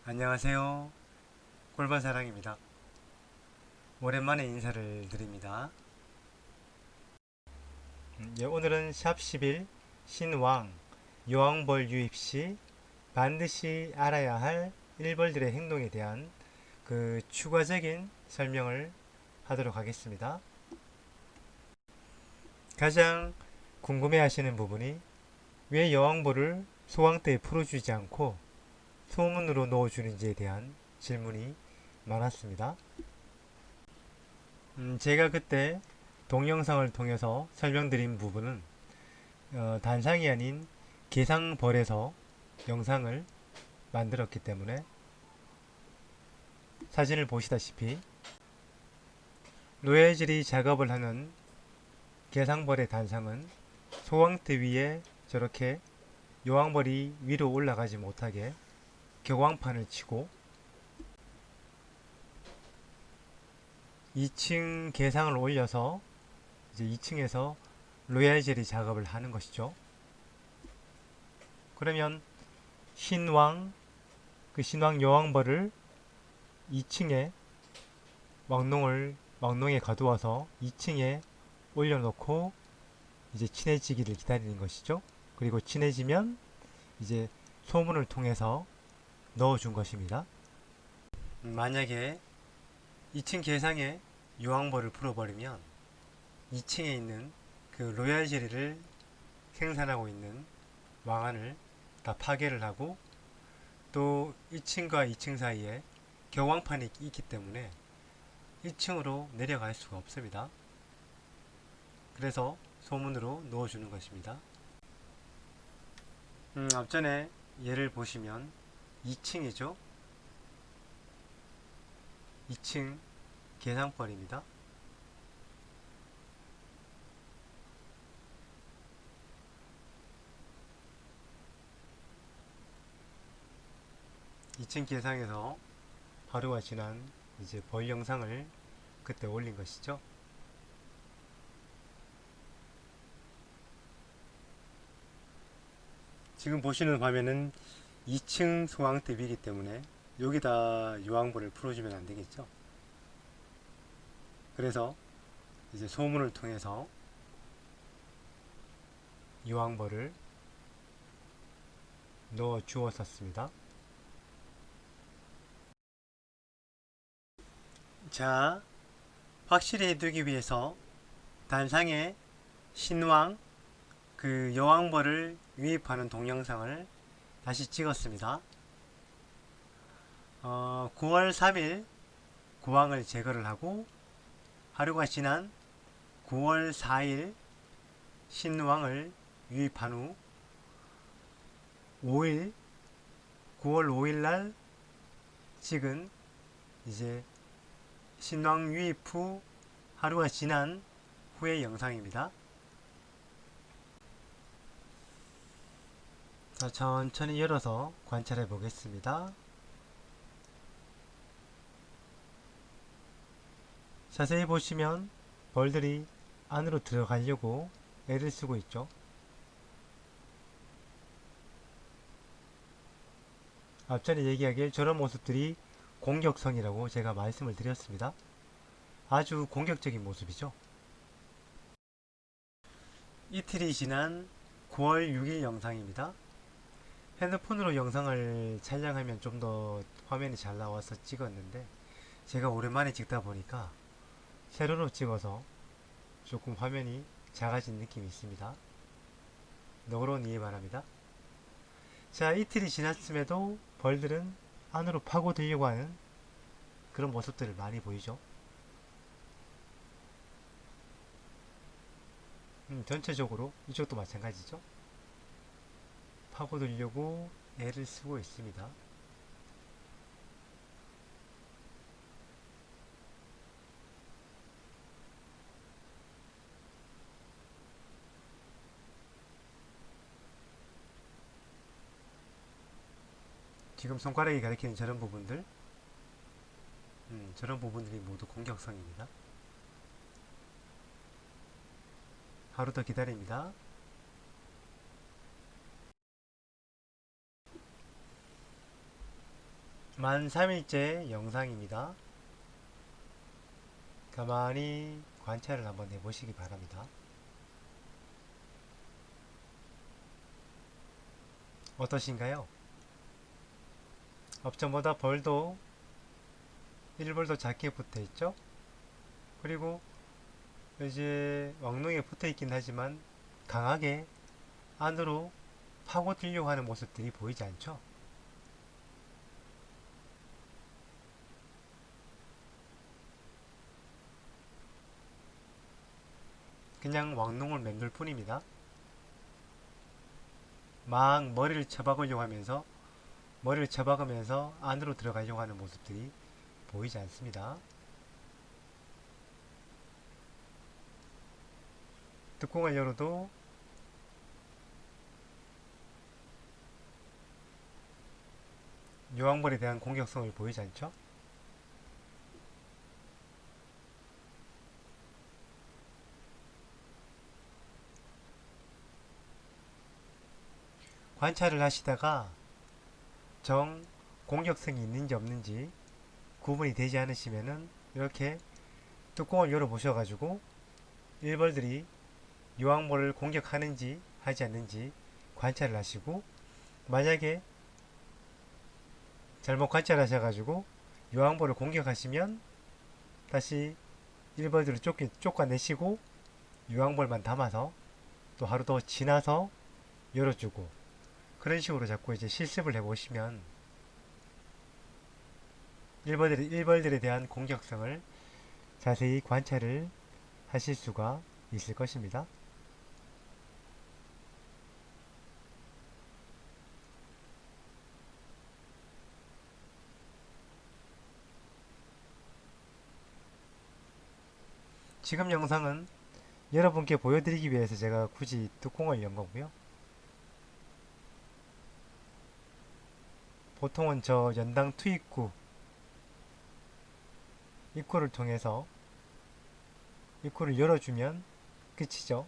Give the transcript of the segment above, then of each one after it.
안녕하세요. 골반사랑입니다. 오랜만에 인사를 드립니다. 오늘은 샵 11 신왕 여왕벌 유입 시 반드시 알아야 할 일벌들의 행동에 대한 그 추가적인 설명을 하도록 하겠습니다. 가장 궁금해 하시는 부분이 왜 여왕벌을 소왕 때에 풀어주지 않고 소문으로 넣어주는지에 대한 질문이 많았습니다. 제가 그때 동영상을 통해서 설명드린 부분은 단상이 아닌 계상벌에서 영상을 만들었기 때문에 사진을 보시다시피 노예질이 작업을 하는 계상벌의 단상은 소왕대 위에 저렇게 여왕벌이 위로 올라가지 못하게 격왕판을 치고 2층 계상을 올려서 이제 2층에서 로얄젤리 작업을 하는 것이죠. 그러면 신왕 그 신왕 여왕벌을 2층에 왕농에 가두어서 2층에 올려놓고 이제 친해지기를 기다리는 것이죠. 그리고 친해지면 이제 소문을 통해서 넣어준 것입니다. 만약에 2층 계상에 여왕벌을 풀어버리면 2층에 있는 그 로얄 젤리를 생산하고 있는 왕안을 다 파괴를 하고 또 1층과 2층 사이에 격왕판이 있기 때문에 1층으로 내려갈 수가 없습니다. 그래서 소문으로 넣어주는 것입니다. 앞전에 예를 보시면 2층이죠. 2층 계상벌입니다. 2층 계상에서 하루가 지난 이제 벌 영상을 그때 올린 것이죠. 지금 보시는 화면은 2층 소왕대비이기 때문에 여기다 유황벌을 풀어주면 안 되겠죠. 그래서 이제 소문을 통해서 유황벌을 넣어 주었었습니다. 자, 확실히 해두기 위해서 단상에 신왕 그 여왕벌을 유입하는 동영상을 다시 찍었습니다. 9월 3일 고왕을 제거를 하고 하루가 지난 9월 4일 신왕을 유입한 후 5일 9월 5일 날 찍은 이제 신왕 유입 후 하루가 지난 후의 영상입니다. 자, 천천히 열어서 관찰해 보겠습니다. 자세히 보시면 벌들이 안으로 들어가려고 애를 쓰고 있죠. 앞전에 얘기하길 저런 모습들이 공격성이라고 제가 말씀을 드렸습니다. 아주 공격적인 모습이죠. 이틀이 지난 9월 6일 영상입니다. 핸드폰으로 영상을 촬영하면 좀 더 화면이 잘 나와서 찍었는데 제가 오랜만에 찍다 보니까 세로로 찍어서 조금 화면이 작아진 느낌이 있습니다. 너그러운 이해 바랍니다. 자, 이틀이 지났음에도 벌들은 안으로 파고들려고 하는 그런 모습들을 많이 보이죠. 전체적으로 이쪽도 마찬가지죠. 파고들려고 애를 쓰고 있습니다. 지금 손가락이 가리키는 저런 부분들, 저런 부분들이 모두 공격성입니다. 하루 더 기다립니다. 만 3일째 영상입니다. 가만히 관찰을 한번 해보시기 바랍니다. 어떠신가요? 업전보다 벌도 1벌도 작게 붙어 있죠? 그리고 이제 왕농에 붙어 있긴 하지만 강하게 안으로 파고들려고 하는 모습들이 보이지 않죠? 그냥 왕농을 맴돌 뿐입니다. 막 머리를 쳐박으려고 하면서 머리를 쳐박으면서 안으로 들어가려고 하는 모습들이 보이지 않습니다. 뚜껑을 열어도 여왕벌에 대한 공격성을 보이지 않죠? 관찰을 하시다가 정 공격성이 있는지 없는지 구분이 되지 않으시면은 이렇게 뚜껑을 열어 보셔가지고 일벌들이 여왕벌을 공격하는지 하지 않는지 관찰을 하시고, 만약에 잘못 관찰하셔가지고 여왕벌을 공격하시면 다시 일벌들을 쫓아내시고 여왕벌만 담아서 또 하루 더 지나서 열어주고, 그런 식으로 자꾸 이제 실습을 해보시면 일벌들에 대한 공격성을 자세히 관찰을 하실 수가 있을 것입니다. 지금 영상은 여러분께 보여드리기 위해서 제가 굳이 뚜껑을 연 거고요. 보통은 저 연당 입구를 통해서 입구를 열어주면 끝이죠.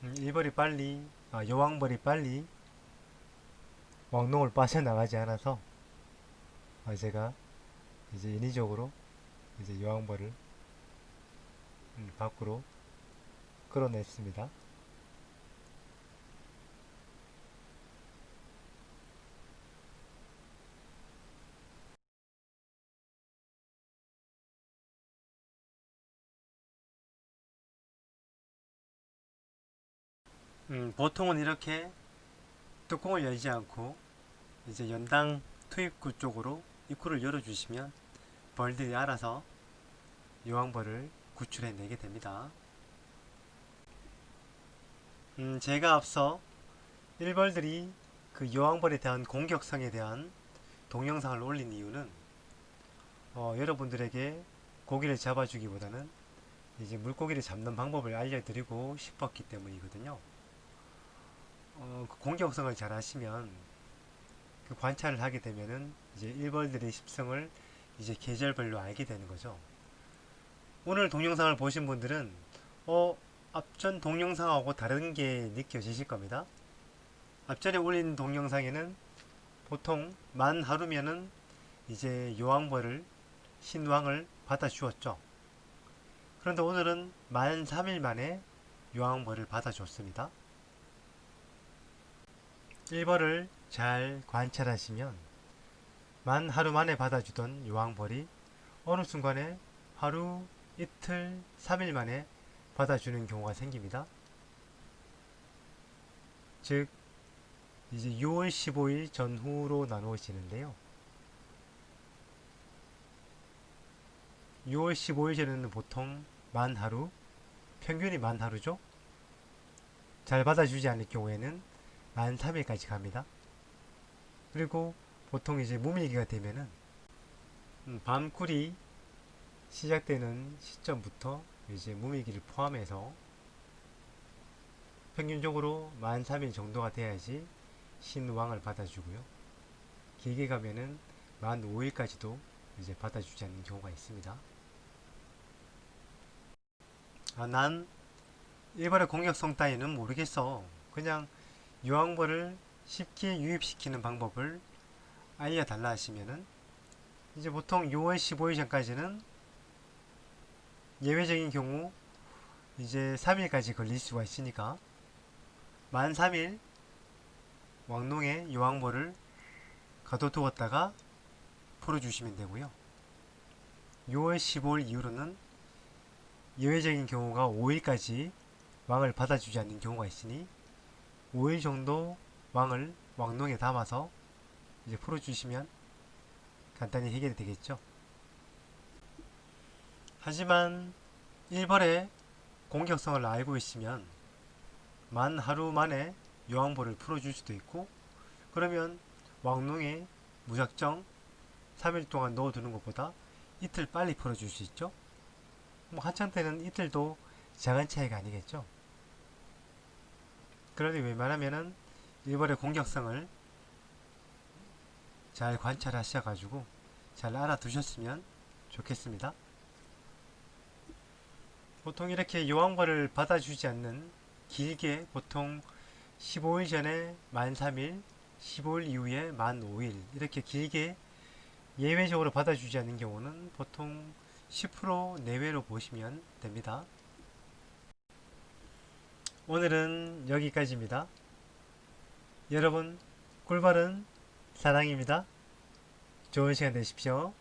여왕벌이 빨리 왕농을 빠져나가지 않아서 제가 이제 인위적으로 이제 여왕벌을 밖으로 끌어냈습니다. 보통은 이렇게 뚜껑을 열지 않고 이제 연당 투입구 쪽으로 입구를 열어주시면 벌들이 알아서 여왕벌을 구출해내게 됩니다. 제가 앞서 일벌들이 그 여왕벌에 대한 공격성에 대한 동영상을 올린 이유는 여러분들에게 고기를 잡아주기보다는 이제 물고기를 잡는 방법을 알려드리고 싶었기 때문이거든요. 그 공격성을 잘 하시면 그 관찰을 하게 되면은 이제 일벌들의 습성을 이제 계절별로 알게 되는 거죠. 오늘 동영상을 보신 분들은 앞전 동영상하고 다른 게 느껴지실 겁니다. 앞전에 올린 동영상에는 보통 만 하루면은 이제 여왕벌을 신왕을 받아 주었죠. 그런데 오늘은 만 3일 만에 여왕벌을 받아 줬습니다. 일벌을 잘 관찰하시면 만 하루 만에 받아주던 여왕벌이 어느 순간에 하루, 이틀, 3일 만에 받아주는 경우가 생깁니다. 즉 이제 6월 15일 전후로 나누어지는데요. 6월 15일 전에는 보통 만 하루, 평균이 만 하루죠. 잘 받아주지 않을 경우에는 만 3일까지 갑니다. 그리고 보통 이제 무밀기가 되면은 밤꿀이 시작되는 시점부터 이제 무밀기를 포함해서 평균적으로 만 3일 정도가 돼야지 신왕을 받아주고요. 길게 가면은 만 5일까지도 이제 받아주지 않는 경우가 있습니다. 난 일벌의 공격성 따위는 모르겠어. 그냥 요항벌을 쉽게 유입시키는 방법을 알려달라 하시면은 이제 보통 6월 15일 전까지는 예외적인 경우 이제 3일까지 걸릴 수가 있으니까 만 3일 왕농에 요항벌을 가둬두었다가 풀어주시면 되고요. 6월 15일 이후로는 예외적인 경우가 5일까지 왕을 받아주지 않는 경우가 있으니 5일 정도 왕을 왕농에 담아서 이제 풀어주시면 간단히 해결이 되겠죠. 하지만 일벌의 공격성을 알고 있으면 만 하루 만에 요항벌을 풀어줄 수도 있고, 그러면 왕농에 무작정 3일 동안 넣어두는 것보다 이틀 빨리 풀어줄 수 있죠. 뭐 한창 때는 이틀도 작은 차이가 아니겠죠. 그러니 웬만하면은 일벌의 공격성을 잘 관찰하셔가지고 잘 알아두셨으면 좋겠습니다. 보통 이렇게 요항벌을 받아주지 않는, 길게 보통 15일 전에 만 3일, 15일 이후에 만 5일, 이렇게 길게 예외적으로 받아주지 않는 경우는 보통 10% 내외로 보시면 됩니다. 오늘은 여기까지입니다. 여러분, 꿀벌은 사랑입니다. 좋은 시간 되십시오.